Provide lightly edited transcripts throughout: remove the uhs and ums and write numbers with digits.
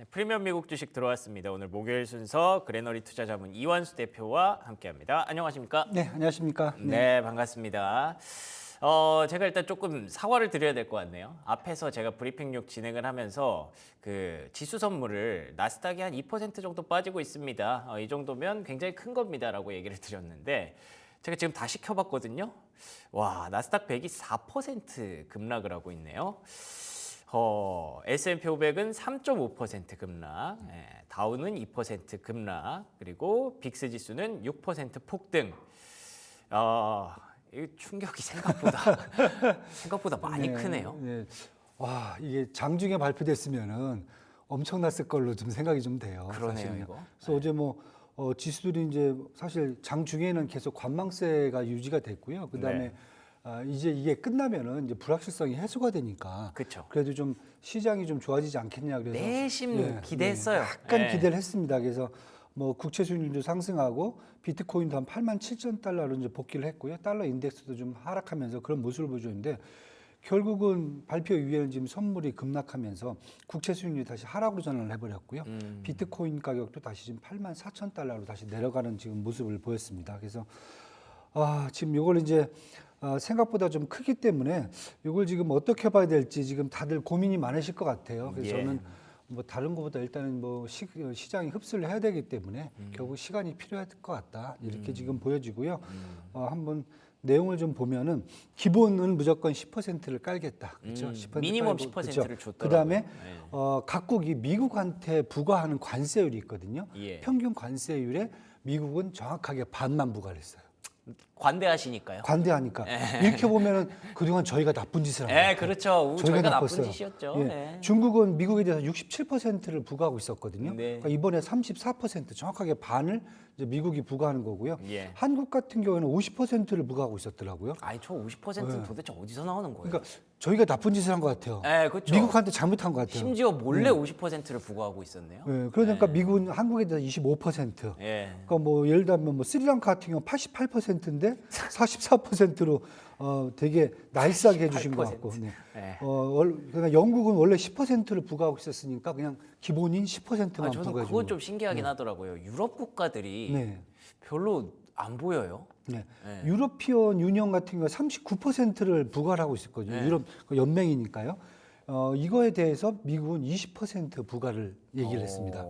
네, 프리미엄 미국 주식 들어왔습니다. 오늘 목요일 순서 그레너리 투자자문 이완수 대표와 함께합니다. 안녕하십니까? 네, 안녕하십니까? 네, 반갑습니다. 제가 일단 조금 사과를 드려야 될 것 같네요. 앞에서 제가 브리핑6 진행을 하면서 그 지수 선물을 나스닥이 한 2% 정도 빠지고 있습니다. 이 정도면 굉장히 큰 겁니다라고 얘기를 드렸는데 제가 지금 다시 켜봤거든요. 와, 나스닥 100이 4% 급락을 하고 있네요. S&P 500은 3.5% 급락, 다우는 2% 급락, 그리고 빅스 지수는 6% 폭등. 이 충격이 생각보다 많이 네, 크네요. 네. 와, 이게 장중에 발표됐으면은 엄청났을 걸로 좀 생각이 좀 돼요. 그러네요, 사실은요. 이거. 그래서 어제 지수들이 이제 사실 장중에는 계속 관망세가 유지가 됐고요. 그다음에 네. 이제 이게 끝나면은 이제 불확실성이 해소가 되니까 그쵸. 그래도 좀 시장이 좀 좋아지지 않겠냐 그래서 내심 기대했어요. 약간 예. 기대를 했습니다. 그래서 국채 수익률도 상승하고 비트코인도 한 87,000달러로 이제 복귀를 했고요. 달러 인덱스도 좀 하락하면서 그런 모습을 보여줬는데 결국은 발표 이후에는 지금 선물이 급락하면서 국채 수익률이 다시 하락으로 전환을 해버렸고요. 비트코인 가격도 다시 지금 84,000달러로 다시 내려가는 지금 모습을 보였습니다. 그래서 지금 이걸 이제 생각보다 좀 크기 때문에 이걸 지금 어떻게 봐야 될지 지금 다들 고민이 많으실 것 같아요. 그래서 예. 저는 다른 것보다 일단은 시장이 흡수를 해야 되기 때문에 결국 시간이 필요할 것 같다 이렇게 지금 보여지고요. 한번 내용을 좀 보면은 기본은 무조건 10%를 깔겠다, 그렇죠? 10% 미니멈 깔고, 10%를 그렇죠? 줬더라고요. 그다음에 네. 각국이 미국한테 부과하는 관세율이 있거든요. 예. 평균 관세율에 미국은 정확하게 반만 부과를 했어요. 관대하시니까요. 관대하니까 이렇게 보면은 그동안 저희가 나쁜 짓을 한 거예요. 그렇죠. 저희가 나쁜 나빴어요. 짓이었죠. 예. 예. 중국은 미국에 대해서 67%를 부과하고 있었거든요. 네. 그러니까 이번에 34% 정확하게 반을 이제 미국이 부과하는 거고요. 예. 한국 같은 경우에는 50%를 부과하고 있었더라고요. 아니 저 50%는 도대체 어디서 나오는 거예요? 그러니까 저희가 나쁜 짓을 한 것 같아요. 그렇죠. 미국한테 잘못한 것 같아요. 심지어 몰래 50%를 부과하고 있었네요. 예, 그러니까 미국은 한국에 대해서 25%. 예. 그러니까 예를 들면 스리랑카 같은 경우 88%인데 44%로 되게 나이스하게 해주신 것 같고. 네. 예. 그러니까 영국은 원래 10%를 부과하고 있었으니까 그냥 기본인 10%만 저는 부과해 그건 주고. 좀 신기하긴 하더라고요. 유럽 국가들이 네. 별로 안 보여요. 네. 네. 유러피언 유니언 같은 경우 39%를 부과를 하고 있었거든요. 네. 유럽 연맹이니까요. 이거에 대해서 미국은 20% 부과를 얘기를 했습니다.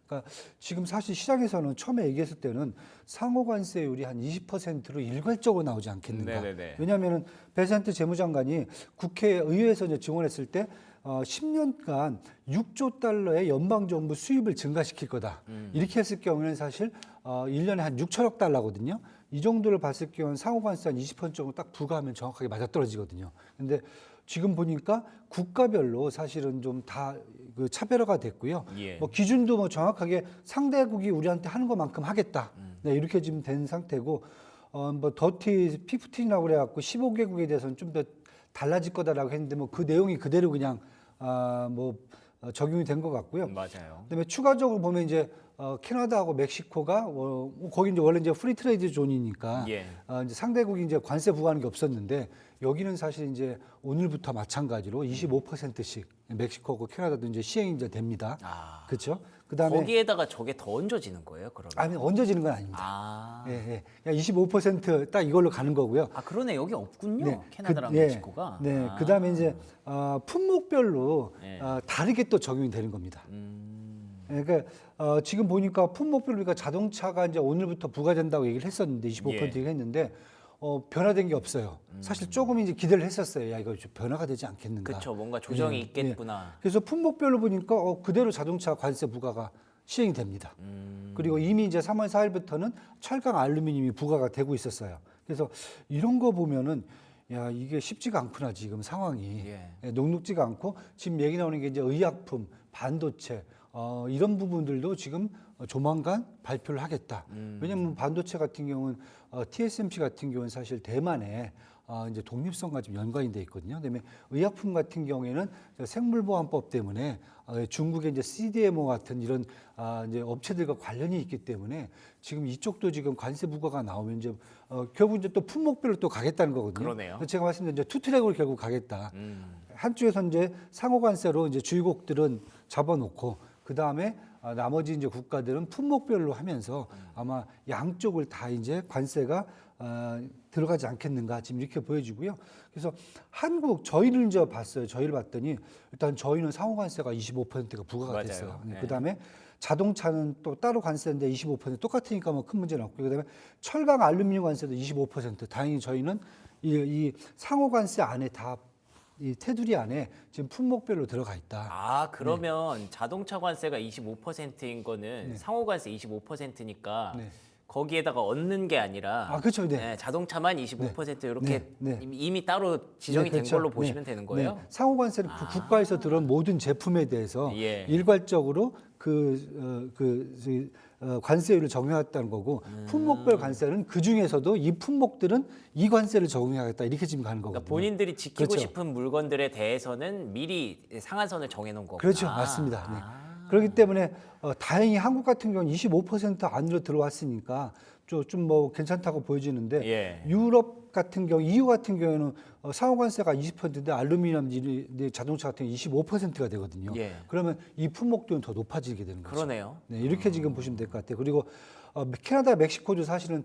그러니까 지금 사실 시장에서는 처음에 얘기했을 때는 상호 관세율이 한 20%로 일괄적으로 나오지 않겠는가. 네네네. 왜냐하면 베센트 재무장관이 국회의회에서 이제 증언했을 때 10년간 6조 달러의 연방정부 수입을 증가시킬 거다. 이렇게 했을 경우에는 사실 1년에 한 6천억 달러거든요. 이 정도를 봤을 경우는 상호관세 한 20% 정도 딱 부과하면 정확하게 맞아떨어지거든요. 근데 지금 보니까 국가별로 사실은 좀 다 그 차별화가 됐고요. 예. 기준도 정확하게 상대국이 우리한테 하는 것만큼 하겠다. 네, 이렇게 지금 된 상태고 더티 15라고 그래갖고 15개국에 대해서는 좀 더 달라질 거다라고 했는데 그 내용이 그대로 그냥 적용이 된 것 같고요. 맞아요. 그다음에 추가적으로 보면 이제 캐나다하고 멕시코가 거기 이제 원래 이제 프리 트레이드 존이니까 예. 이제 상대국이 이제 관세 부과하는 게 없었는데 여기는 사실 이제 오늘부터 마찬가지로 25%씩 멕시코하고 캐나다도 이제 시행이 이제 됩니다. 그렇죠? 그다음에 거기에다가 저게 더 얹어지는 거예요, 그러면? 아니 얹어지는 건 아닙니다. 예. 예. 그냥 25%딱 이걸로 가는 거고요. 그러네. 여기 없군요. 네, 캐나다랑 멕시코가. 네, 그다음에 이제 품목별로 네. 다르게 또 적용이 되는 겁니다. 그러니까 지금 보니까 품목별로 우리가 자동차가 이제 오늘부터 부과된다고 얘기를 했었는데 25% 얘기를 했는데 변화된 게 없어요. 사실 조금 이제 기대를 했었어요. 야, 이거 좀 변화가 되지 않겠는가. 그렇죠. 뭔가 조정이 있겠구나. 그래서 품목별로 보니까 그대로 자동차 관세 부과가 시행이 됩니다. 그리고 이미 이제 3월 4일부터는 철강 알루미늄이 부과가 되고 있었어요. 그래서 이런 거 보면은 야, 이게 쉽지가 않구나 지금 상황이. 녹록지가 않고 지금 얘기 나오는 게 이제 의약품, 반도체 이런 부분들도 지금 조만간 발표를 하겠다. 왜냐하면 반도체 같은 경우는 TSMC 같은 경우는 사실 대만에 이제 독립성과 좀 연관이 돼 있거든요. 그다음에 의약품 같은 경우에는 생물보안법 때문에 중국의 이제 CDMO 같은 이런 이제 업체들과 관련이 있기 때문에 지금 이쪽도 지금 관세 부과가 나오면 이제 결국 이제 또 품목별로 또 가겠다는 거거든요. 그러네요. 제가 말씀드린 이제 투 트랙으로 결국 가겠다. 한쪽에서 이제 상호 관세로 이제 주요국들은 잡아놓고 그 다음에 나머지 이제 국가들은 품목별로 하면서 아마 양쪽을 다 이제 관세가 들어가지 않겠는가 지금 이렇게 보여지고요. 그래서 한국 저희를 이제 봤어요. 저희를 봤더니 일단 저희는 상호관세가 25%가 부과가 맞아요. 됐어요. 네. 그다음에 자동차는 또 따로 관세인데 25% 똑같으니까 뭐 큰 문제는 없고 그다음에 철강 알루미늄 관세도 25%. 다행히 저희는 이 상호관세 안에 다 이 테두리 안에 지금 품목별로 들어가 있다. 아, 그러면 자동차 관세가 25%인 거는 상호 관세 25%니까 네. 거기에다가 얻는 게 아니라 그렇죠. 네. 자동차만 25% 이렇게 네. 이미 따로 지정이 된 그렇죠. 걸로 보시면 되는 거예요? 네. 상호관세는 그 국가에서 들어온 모든 제품에 대해서 예. 일괄적으로 관세율을 적용하겠다는 거고 품목별 관세는 그 중에서도 이 품목들은 이 관세를 적용하겠다 이렇게 지금 가는 거거든요. 그러니까 본인들이 지키고 그렇죠. 싶은 물건들에 대해서는 미리 상한선을 정해놓은 거구나. 그렇죠, 맞습니다. 네. 그렇기 때문에 다행히 한국 같은 경우는 25% 안으로 들어왔으니까 좀 뭐 괜찮다고 보여지는데 예. 유럽 같은 경우, EU 같은 경우는 상호관세가 20%인데 알루미늄 자동차 같은 경우 25%가 되거든요. 예. 그러면 이 품목들은 더 높아지게 되는 거죠. 그러네요. 네, 이렇게 지금 보시면 될 것 같아요. 그리고 캐나다, 멕시코도 사실은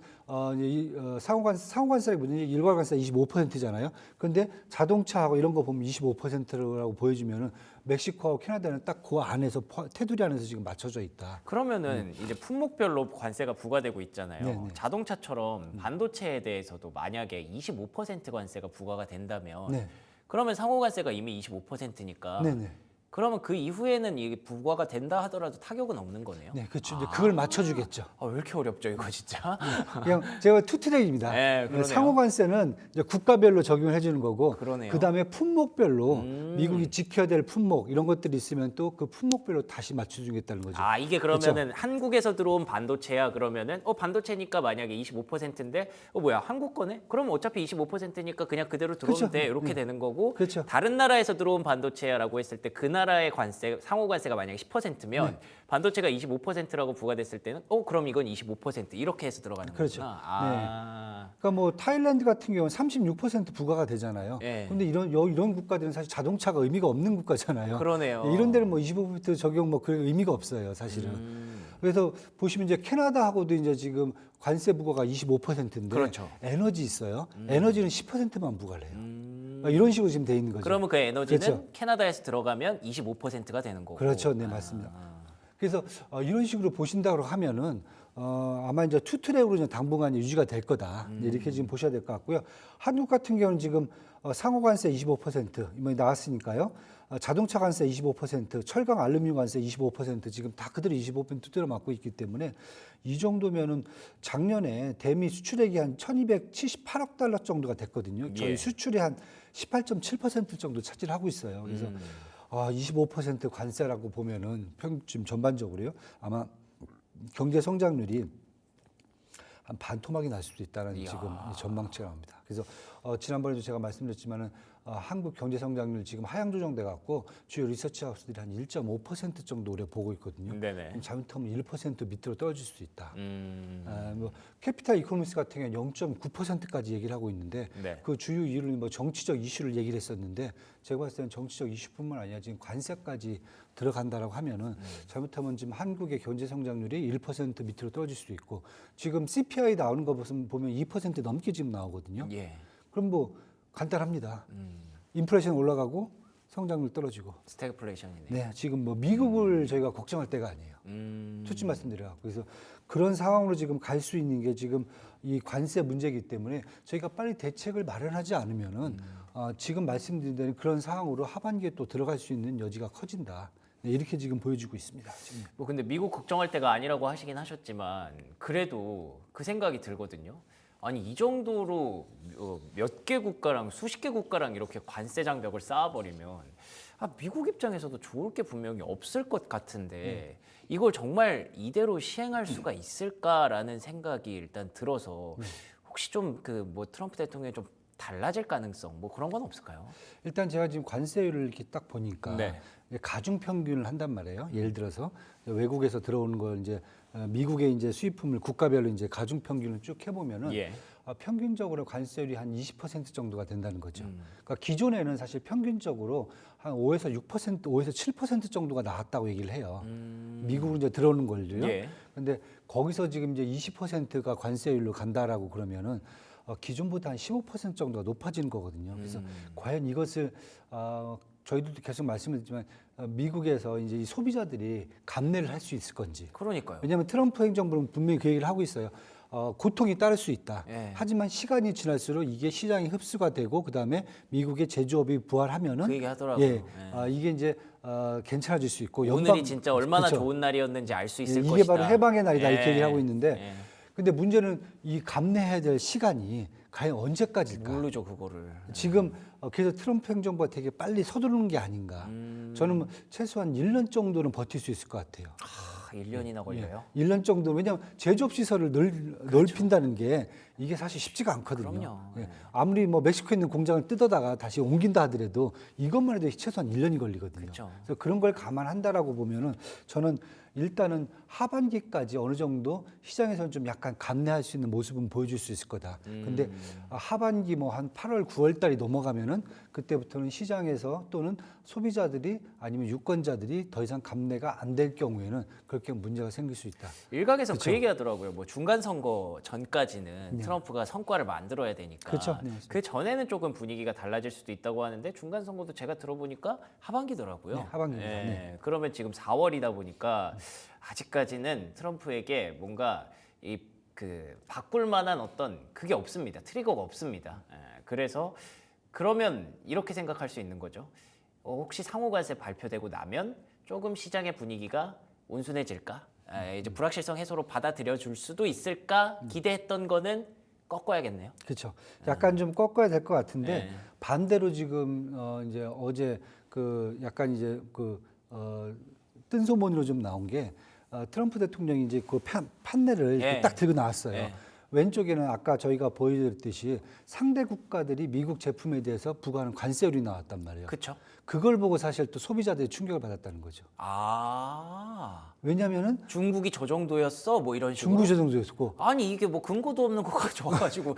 상호관세의 문제는 일괄관세 25%잖아요. 그런데 자동차하고 이런 거 보면 25%라고 보여지면은 멕시코하고 캐나다는 딱 그 안에서 테두리 안에서 지금 맞춰져 있다. 그러면은 이제 품목별로 관세가 부과되고 있잖아요. 네네. 자동차처럼 반도체에 대해서도 만약에 25% 관세가 부과가 된다면 네. 그러면 상호 관세가 이미 25%니까 네네. 그러면 그 이후에는 이게 부과가 된다 하더라도 타격은 없는 거네요. 네, 그렇죠. 이제 그걸 맞춰주겠죠. 왜 이렇게 어렵죠 이거 진짜? 그냥 제가 투트랙입니다. 네, 그러네요. 상호관세는 이제 국가별로 적용을 해주는 거고, 그러네요. 그 다음에 품목별로 미국이 지켜야 될 품목 이런 것들이 있으면 또 그 품목별로 다시 맞춰주겠다는 거죠. 이게 그러면은 한국에서 들어온 반도체야 그러면은 반도체니까 만약에 25%인데 뭐야 한국 거네? 그러면 어차피 25%니까 그냥 그대로 들어오면 그렇죠. 돼 이렇게 네. 되는 거고 그렇죠. 다른 나라에서 들어온 반도체야라고 했을 때 그 나라의 관세 상호 관세가 만약에 10%면 반도체가 25%라고 부과됐을 때는 그럼 이건 25% 이렇게 해서 들어가는 그렇죠. 거구나. 그러니까 뭐 타일랜드 같은 경우는 36% 부과가 되잖아요. 예. 그런데 이런 국가들은 사실 자동차가 의미가 없는 국가잖아요. 그러네요. 이런 데는 뭐 25% 적용 뭐 그런 의미가 없어요, 사실은. 그래서 보시면 이제 캐나다하고도 이제 지금 관세 부과가 25%인데 그렇죠. 에너지 있어요. 에너지는 10%만 부과를 해요. 이런 식으로 지금 돼 있는 거죠. 그러면 그 에너지는 그렇죠. 캐나다에서 들어가면 25%가 되는 거고. 그렇죠, 네 맞습니다. 그래서 이런 식으로 보신다고 하면은 아마 이제 투트랙으로 이제 당분간 유지가 될 거다 이렇게 지금 보셔야 될 것 같고요. 한국 같은 경우는 지금 상호관세 25% 이번에 나왔으니까요. 자동차 관세 25%, 철강 알루미늄 관세 25% 지금 다 그대로 25% 두드려 맞고 있기 때문에 이 정도면은 작년에 대미 수출액이 한 1,278억 달러 정도가 됐거든요. 저희 예. 수출이 한 18.7% 정도 차지하고 있어요. 그래서 25% 관세라고 보면은 지금 전반적으로요. 아마 경제 성장률이 한 반토막이 날 수도 있다는 지금 전망치가 나옵니다. 그래서 지난번에도 제가 말씀드렸지만은 한국 경제 성장률 지금 하향 조정돼 갖고 주요 리서치 하우스들이 한 1.5% 정도 올해 보고 있거든요. 네네. 그럼 잘못하면 1% 밑으로 떨어질 수도 있다. 뭐 캐피탈 이코노미스 같은 경우는 0.9%까지 얘기를 하고 있는데 네. 그 주요 이유는 뭐 정치적 이슈를 얘기를 했었는데 제가 봤을 때는 정치적 이슈뿐만 아니라 지금 관세까지 들어간다라고 하면은 잘못하면 지금 한국의 경제 성장률이 1% 밑으로 떨어질 수도 있고 지금 CPI 나오는 거 보면 2% 넘게 지금 나오거든요. 예. 그럼 뭐 간단합니다. 인플레이션 올라가고 성장률 떨어지고. 스태그플레이션이네. 네, 지금 뭐 미국을 저희가 걱정할 때가 아니에요. 솔직히 말씀드려요. 그래서 그런 상황으로 지금 갈 수 있는 게 지금 이 관세 문제이기 때문에 저희가 빨리 대책을 마련하지 않으면은 지금 말씀드린 대로 그런 상황으로 하반기에 또 들어갈 수 있는 여지가 커진다. 네, 이렇게 지금 보여지고 있습니다. 지금. 뭐 근데 미국 걱정할 때가 아니라고 하시긴 하셨지만 그래도 그 생각이 들거든요. 아니 이 정도로 몇 개 국가랑 수십 개 국가랑 이렇게 관세 장벽을 쌓아버리면 미국 입장에서도 좋을 게 분명히 없을 것 같은데 이걸 정말 이대로 시행할 수가 있을까라는 생각이 일단 들어서 혹시 좀 그 뭐 트럼프 대통령이 좀 달라질 가능성 뭐 그런 건 없을까요? 일단 제가 지금 관세율을 이렇게 딱 보니까 네. 가중 평균을 한단 말이에요. 예를 들어서 외국에서 들어오는 걸 이제 미국의 이제 수입품을 국가별로 이제 가중 평균을 쭉 해보면은 예. 평균적으로 관세율이 한 20% 정도가 된다는 거죠. 그러니까 기존에는 사실 평균적으로 한 5에서 6%, 5에서 7% 정도가 나왔다고 얘기를 해요. 미국으로 이제 들어오는 걸로요. 예. 근데 거기서 지금 이제 20%가 관세율로 간다라고 그러면은 기존보다 한 15% 정도가 높아지는 거거든요. 그래서 과연 이것을 저희들도 계속 말씀을 드리지만 미국에서 이제 이 소비자들이 감내를 할 수 있을 건지. 그러니까요. 왜냐하면 트럼프 행정부는 분명히 그 얘기를 하고 있어요. 고통이 따를 수 있다. 예. 하지만 시간이 지날수록 이게 시장이 흡수가 되고 그다음에 미국의 제조업이 부활하면은 그 얘기 하더라고요. 예, 이게 이제 괜찮아질 수 있고 오늘이 진짜 얼마나 그렇죠. 좋은 날이었는지 알 수 예, 있을 이게 것이다. 바로 해방의 날이다 이렇게 예. 얘기를 하고 있는데 예. 근데 문제는 이 감내해야 될 시간이 과연 언제까지일까? 모르죠 그거를. 지금 그래서 트럼프 행정부가 되게 빨리 서두르는 게 아닌가. 저는 뭐 최소한 1년 정도는 버틸 수 있을 것 같아요. 1년이나 걸려요? 1년 정도 왜냐하면 제조업 시설을 넓힌다는 게 이게 사실 쉽지가 않거든요. 그럼요. 예. 아무리 뭐 멕시코에 있는 공장을 뜯어다가 다시 옮긴다 하더라도 이것만 해도 최소한 1년이 걸리거든요. 그쵸. 그래서 그런 걸 감안한다라고 보면은 저는 일단은 하반기까지 어느 정도 시장에서는 좀 약간 감내할 수 있는 모습은 보여줄 수 있을 거다. 근데 하반기 뭐 한 8월, 9월 달이 넘어가면은 그때부터는 시장에서 또는 소비자들이 아니면 유권자들이 더 이상 감내가 안 될 경우에는 그렇게 문제가 생길 수 있다. 일각에서 그쵸. 그 얘기하더라고요. 뭐 중간 선거 전까지는 트럼프가 성과를 만들어야 되니까. 그렇죠. 네, 맞습니다. 그 전에는 조금 분위기가 달라질 수도 있다고 하는데 중간 선거도 제가 들어보니까 하반기더라고요. 네, 하반기입니다. 예. 네. 그러면 지금 4월이다 보니까 아직까지는 트럼프에게 뭔가 이 그 바꿀 만한 어떤 그게 없습니다. 트리거가 없습니다. 예. 그래서 그러면 이렇게 생각할 수 있는 거죠. 혹시 상호관세 발표되고 나면 조금 시장의 분위기가 온순해질까? 이제 불확실성 해소로 받아들여 줄 수도 있을까? 기대했던 거는 꺾어야겠네요. 그렇죠. 약간 좀 꺾어야 될 것 같은데 네. 반대로 지금 이제 어제 그 약간 이제 뜬 소문으로 좀 나온 게 트럼프 대통령이 이제 그 판넬을 예. 딱 들고 나왔어요. 예. 왼쪽에는 아까 저희가 보여드렸듯이 상대 국가들이 미국 제품에 대해서 부과하는 관세율이 나왔단 말이에요. 그렇죠? 그걸 보고 사실 또 소비자들이 충격을 받았다는 거죠. 왜냐하면은 중국이 저 정도였어? 뭐 이런 식으로. 중국 제정도였고 아니 이게 뭐 근거도 없는 거 가져와가지고.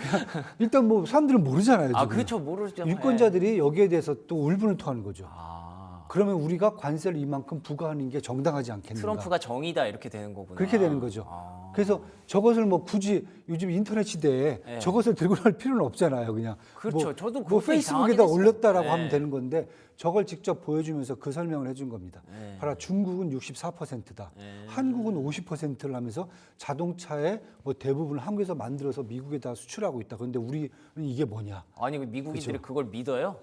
일단 뭐 사람들은 모르잖아요. 지금. 그렇죠 모르죠. 유권자들이 여기에 대해서 또 울분을 토하는 거죠. 아. 그러면 우리가 관세를 이만큼 부과하는 게 정당하지 않겠는가? 트럼프가 정이다 이렇게 되는 거구나. 그렇게 되는 거죠. 아. 그래서 저것을 뭐 굳이 요즘 인터넷 시대에 네. 저것을 들고 날 필요는 없잖아요. 그냥 그렇죠. 뭐, 저도 뭐 그것도 페이스북에다 이상하긴 했어요. 올렸다라고 네. 하면 되는 건데 저걸 직접 보여주면서 그 설명을 해준 겁니다. 네. 봐라 중국은 64%다. 한국은 50%를 하면서 자동차의 뭐 대부분 한국에서 만들어서 미국에다 수출하고 있다. 그런데 우리는 이게 뭐냐? 아니 미국인들이 그걸 믿어요?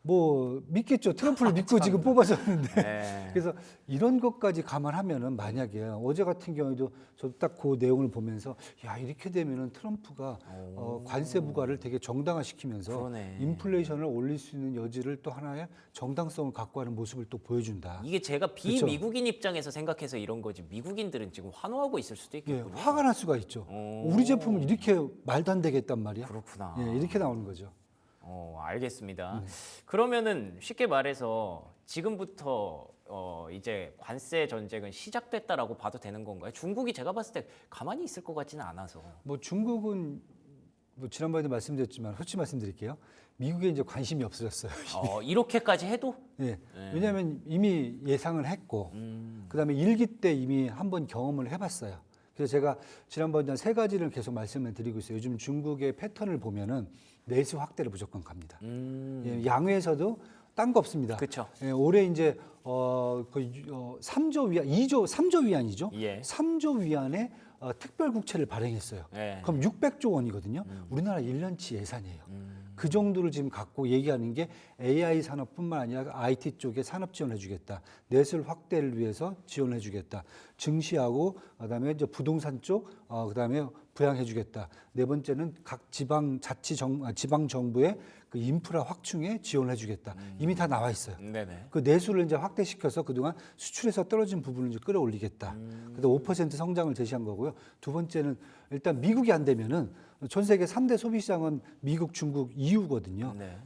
뭐 믿겠죠. 트럼프를 믿고 지금 뽑아줬는데. 네. 그래서 이런 것까지 감안하면은 만약에 어제 같은 경우에도 저도 딱 그 내용을 보면서 야 이렇게 되면은 트럼프가 관세 부과를 되게 정당화시키면서 그러네. 인플레이션을 올릴 수 있는 여지를 또 하나의 정당성을 갖고 하는 모습을 또 보여준다. 이게 제가 그렇죠. 비미국인 입장에서 생각해서 이런 거지 미국인들은 지금 환호하고 있을 수도 예, 있겠군요. 화가 날 수가 있죠. 오. 우리 제품은 이렇게 말도 안 되겠단 말이야. 그렇구나. 예, 이렇게 나오는 거죠. 알겠습니다. 그러면은 쉽게 말해서 지금부터 이제 관세 전쟁은 시작됐다라고 봐도 되는 건가요? 중국이 제가 봤을 때 가만히 있을 것 같지는 않아서. 뭐 중국은 뭐 지난번에도 말씀드렸지만 솔직히 말씀드릴게요. 미국에 이제 관심이 없어졌어요. 이렇게까지 해도? 예. 왜냐하면 이미 예상을 했고, 그다음에 일기 때 이미 한번 경험을 해봤어요. 그래서 제가 지난번에 세 가지를 계속 말씀을 드리고 있어요. 요즘 중국의 패턴을 보면은 내수 확대를 무조건 갑니다. 예, 양회에서도 딴 거 없습니다. 그렇죠. 예, 올해 이제 3조 위안, 3조 위안이죠. 예. 3조 위안의 특별 국채를 발행했어요. 예. 그럼 600조 원이거든요. 우리나라 1년치 예산이에요. 그 정도를 지금 갖고 얘기하는 게 AI 산업뿐만 아니라 IT 쪽에 산업 지원해주겠다. 내수를 확대를 위해서 지원해주겠다. 증시하고 그다음에 이제 부동산 쪽, 그다음에 부양해주겠다. 네 번째는 각 지방 정부의 그 인프라 확충에 지원해주겠다. 이미 다 나와 있어요. 네네. 그 내수를 이제 확대시켜서 그동안 수출에서 떨어진 부분을 이제 끌어올리겠다. 그래서 5% 성장을 제시한 거고요. 두 번째는 일단 미국이 안 되면은 전 세계 3대 소비 시장은 미국, 중국, EU거든요. 네.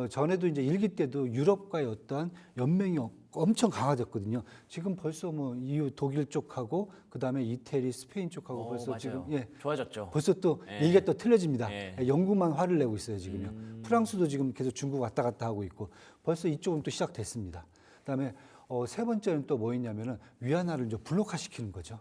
전에도 이제 일기 때도 유럽과의 어떤 연맹이 엄청 강화됐거든요. 지금 벌써 뭐 EU 독일 쪽하고 그다음에 이태리, 스페인 쪽하고 벌써 맞아요. 지금 좋아졌죠. 벌써 또 예. 얘기가 또 틀려집니다. 예. 영국만 화를 내고 있어요, 지금요. 프랑스도 지금 계속 중국 왔다 갔다 하고 있고 벌써 이쪽은 또 시작됐습니다. 그다음에 세 번째는 또 뭐였냐면은 위안화를 이제 블록화시키는 거죠.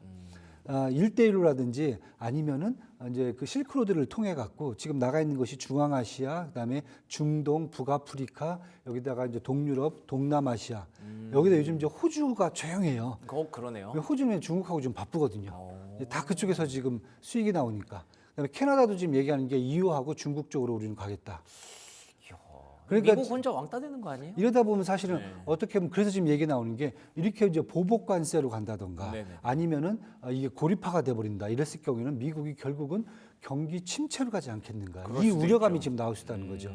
1대1로라든지 아니면은 이제 그 실크로드를 통해 갖고 지금 나가 있는 것이 중앙아시아, 그다음에 중동, 북아프리카, 여기다가 이제 동유럽, 동남아시아. 여기다 요즘 이제 호주가 조용해요. 그러네요. 호주는 중국하고 좀 바쁘거든요. 어. 다 그쪽에서 지금 수익이 나오니까. 그다음에 캐나다도 지금 얘기하는 게 EU하고 중국 쪽으로 우리는 가겠다. 그러니까 미국 혼자 왕따 되는 거 아니에요? 이러다 보면 사실은 네. 어떻게 보면 그래서 지금 얘기 나오는 게 이렇게 이제 보복 관세로 간다던가 네네. 아니면은 이게 고립화가 돼 버린다 이랬을 경우에는 미국이 결국은 경기 침체로 가지 않겠는가 그럴 이 수도 우려감이 있죠. 지금 나올 수 있다는 거죠.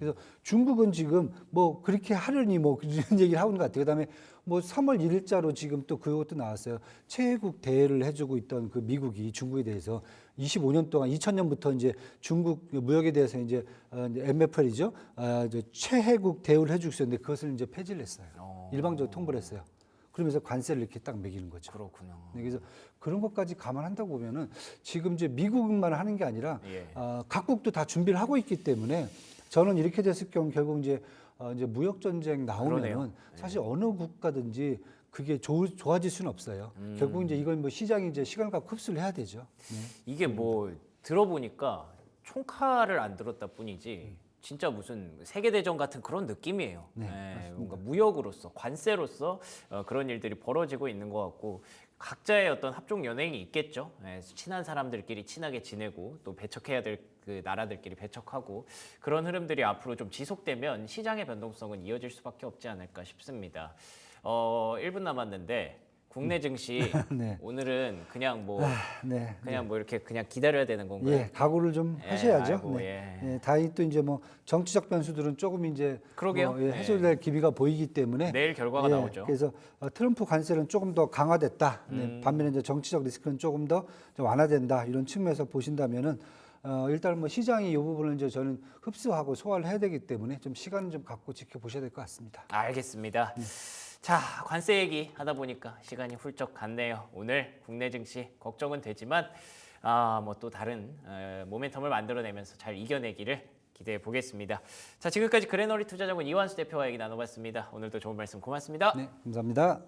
그래서 중국은 지금 뭐 그렇게 하려니 뭐 그런 얘기를 하고 있는 것 같아요. 그다음에 뭐 3월 1일자로 지금 또 그것도 나왔어요. 최혜국 대회를 해주고 있던 그 미국이 중국에 대해서 25년 동안 2000년부터 이제 중국 무역에 대해서 이제 MFL이죠. 이제 최혜국 대우를 해주고 있었는데 그것을 이제 폐지를 했어요. 일방적으로 통보를 했어요. 그러면서 관세를 이렇게 딱 매기는 거죠. 그렇군요. 네, 그래서 그런 것까지 감안한다고 보면은 지금 이제 미국만 하는 게 아니라 예. 각국도 다 준비를 하고 있기 때문에 저는 이렇게 됐을 경우 결국 이제 무역 전쟁 나오면은 그러네요. 사실 어느 국가든지 그게 좋아질 수는 없어요. 결국 이제 이건 뭐 시장이 이제 시간과 흡수를 해야 되죠. 네. 이게 뭐 들어보니까 총칼을 안 들었다 뿐이지 진짜 무슨 세계대전 같은 그런 느낌이에요. 네, 뭔가 무역으로서 관세로서 그런 일들이 벌어지고 있는 것 같고 각자의 어떤 합종 연행이 있겠죠. 친한 사람들끼리 친하게 지내고 또 배척해야 될 그 나라들끼리 배척하고 그런 흐름들이 앞으로 좀 지속되면 시장의 변동성은 이어질 수밖에 없지 않을까 싶습니다. 1분 남았는데 국내 증시 네. 오늘은 그냥 뭐 네. 그냥 뭐 이렇게 그냥 기다려야 되는 건가요? 예, 각오를 좀 예, 하셔야죠. 아이고, 네. 예. 예, 다행히 또 이제 뭐 정치적 변수들은 조금 이제 그러게요. 뭐, 해소될 기미가 보이기 때문에 내일 결과가 나오죠. 그래서 트럼프 관세는 조금 더 강화됐다. 네, 반면에 이제 정치적 리스크는 조금 더 좀 완화된다. 이런 측면에서 보신다면은 일단 뭐 시장이 이 부분을 이제 저는 흡수하고 소화를 해야 되기 때문에 좀 시간을 좀 갖고 지켜보셔야 될 것 같습니다. 알겠습니다. 자, 관세 얘기 하다 보니까 시간이 훌쩍 갔네요. 오늘 국내 증시 걱정은 되지만 뭐 또 다른 모멘텀을 만들어내면서 잘 이겨내기를 기대해 보겠습니다. 자, 지금까지 그레너리 투자자문 이완수 대표와 얘기 나눠봤습니다. 오늘도 좋은 말씀 고맙습니다. 네, 감사합니다.